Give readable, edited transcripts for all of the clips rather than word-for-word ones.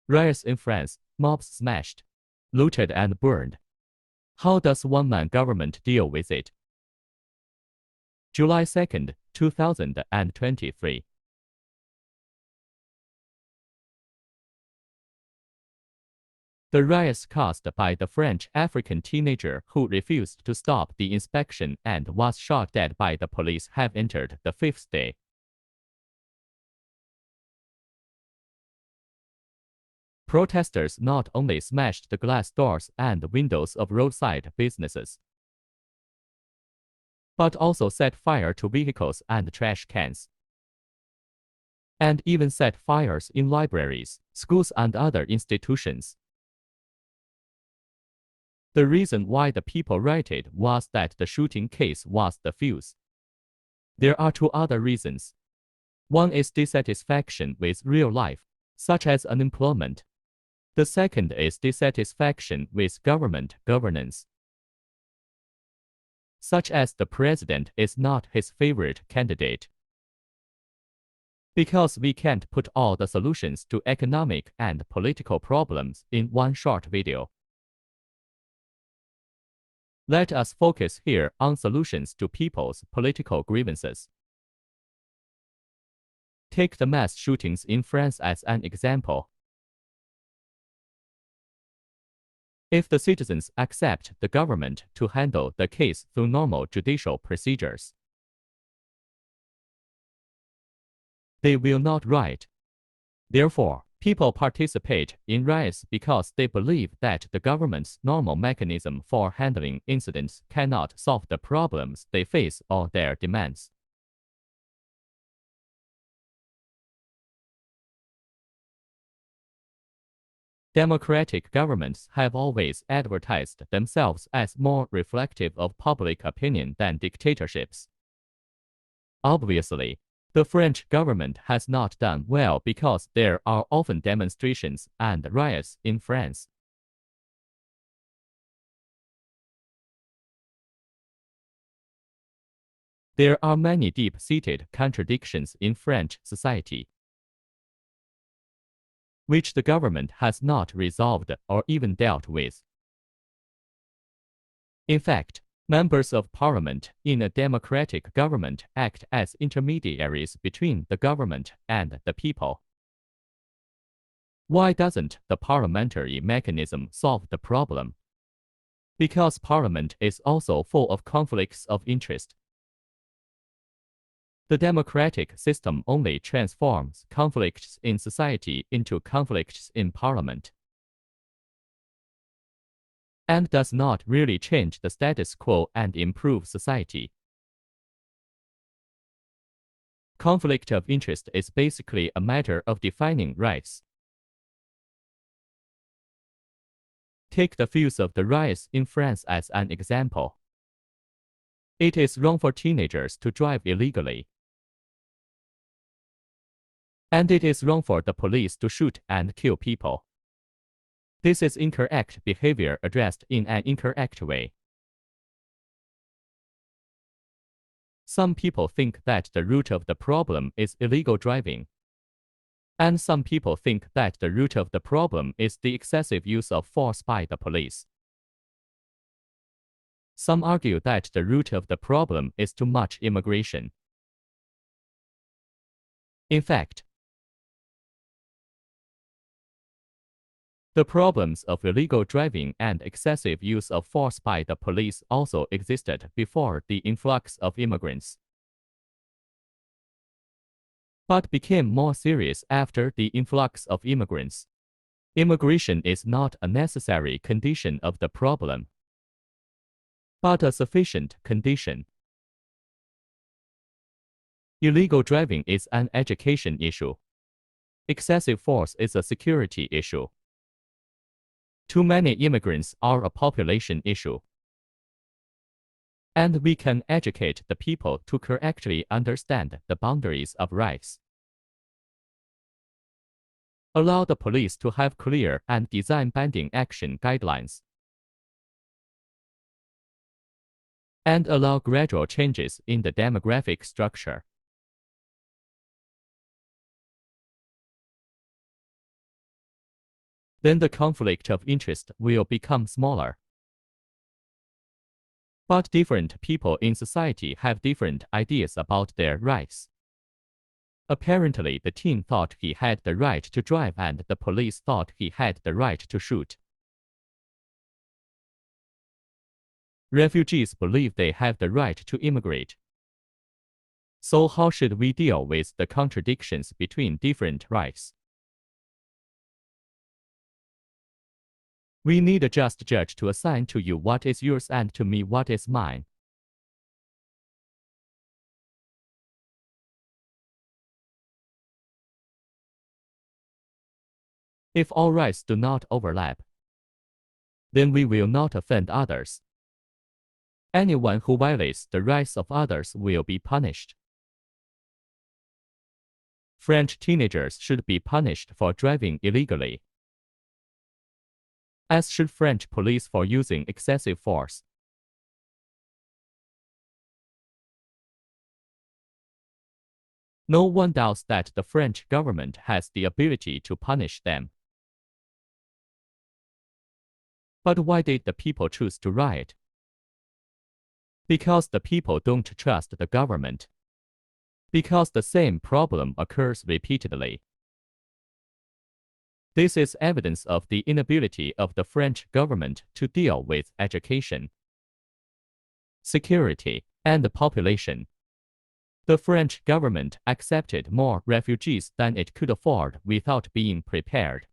Riots in France, mobs smashed, looted and burned. How does one-man government deal with it? July 2, 2023. The riots caused by the French African teenager who refused to stop the inspection and was shot dead by the police have entered the fifth day. Protesters not only smashed the glass doors and windows of roadside businesses, but also set fire to vehicles and trash cans, and even set fires in libraries, schools and other institutions. The reason why the people rioted was that the shooting case was the fuse. There are two other reasons. One is dissatisfaction with real life, such as unemployment. The second is dissatisfaction with government governance, such as the president is not his favorite candidate. Because we can't put all the solutions to economic and political problems in one short video. Let us focus here on solutions to people's political grievances. Take the mass shootings in France as an example. If the citizens accept the government to handle the case through normal judicial procedures, they will not riot. Therefore, people participate in riots because they believe that the government's normal mechanism for handling incidents cannot solve the problems they face or their demands. Democratic governments have always advertised themselves as more reflective of public opinion than dictatorships. Obviously, the French government has not done well because there are often demonstrations and riots in France. There are many deep-seated contradictions in French society, which the government has not resolved or even dealt with. In fact, members of parliament in a democratic government act as intermediaries between the government and the people. Why doesn't the parliamentary mechanism solve the problem? Because parliament is also full of conflicts of interest. The democratic system only transforms conflicts in society into conflicts in parliament, and does not really change the status quo and improve society. Conflict of interest is basically a matter of defining rights. Take the fuse of the riots in France as an example. It is wrong for teenagers to drive illegally, and it is wrong for the police to shoot and kill people. This is incorrect behavior addressed in an incorrect way. Some people think that the root of the problem is illegal driving, and some people think that the root of the problem is the excessive use of force by the police. Some argue that the root of the problem is too much immigration. In fact, the problems of illegal driving and excessive use of force by the police also existed before the influx of immigrants, but became more serious after the influx of immigrants. Immigration is not a necessary condition of the problem, but a sufficient condition. Illegal driving is an education issue. Excessive force is a security issue. Too many immigrants are a population issue. And we can educate the people to correctly understand the boundaries of rights. Allow the police to have clear and design-binding action guidelines. And allow gradual changes in the demographic structure. then the conflict of interest will become smaller. But different people in society have different ideas about their rights. Apparently, the teen thought he had the right to drive and the police thought he had the right to shoot. Refugees believe they have the right to immigrate. So how should we deal with the contradictions between different rights? We need a just judge to assign to you what is yours and to me what is mine. If all rights do not overlap, then we will not offend others. Anyone who violates the rights of others will be punished. French teenagers should be punished for driving illegally, as should French police for using excessive force. No one doubts that the French government has the ability to punish them. But why did the people choose to riot? Because the people don't trust the government. Because the same problem occurs repeatedly. This is evidence of the inability of the French government to deal with education, security, and the population. The French government accepted more refugees than it could afford without being prepared.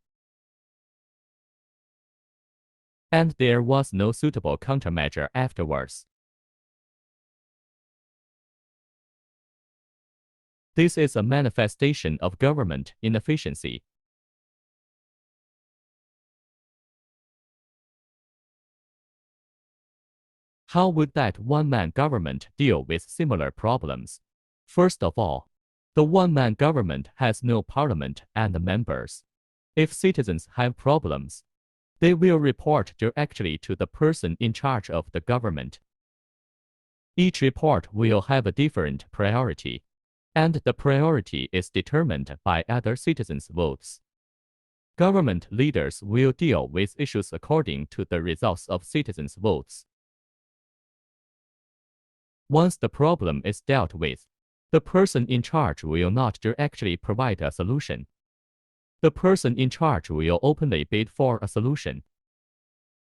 And there was no suitable countermeasure afterwards. This is a manifestation of government inefficiency. How would that one-man government deal with similar problems? First of all, the one-man government has no parliament and members. If citizens have problems, they will report directly to the person in charge of the government. Each report will have a different priority, and the priority is determined by other citizens' votes. Government leaders will deal with issues according to the results of citizens' votes. Once the problem is dealt with, the person in charge will not directly provide a solution. The person in charge will openly bid for a solution,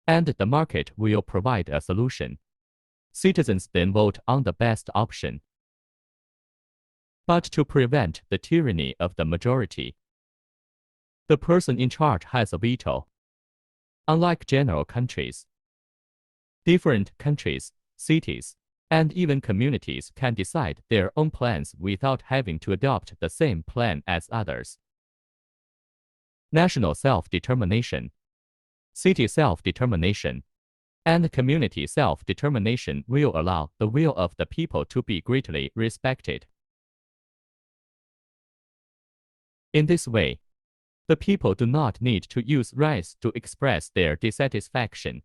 and the market will provide a solution. Citizens then vote on the best option. But to prevent the tyranny of the majority, the person in charge has a veto. Unlike general countries, different countries, cities, and even communities can decide their own plans without having to adopt the same plan as others. National self-determination, city self-determination, and community self-determination will allow the will of the people to be greatly respected. In this way, the people do not need to use rights to express their dissatisfaction.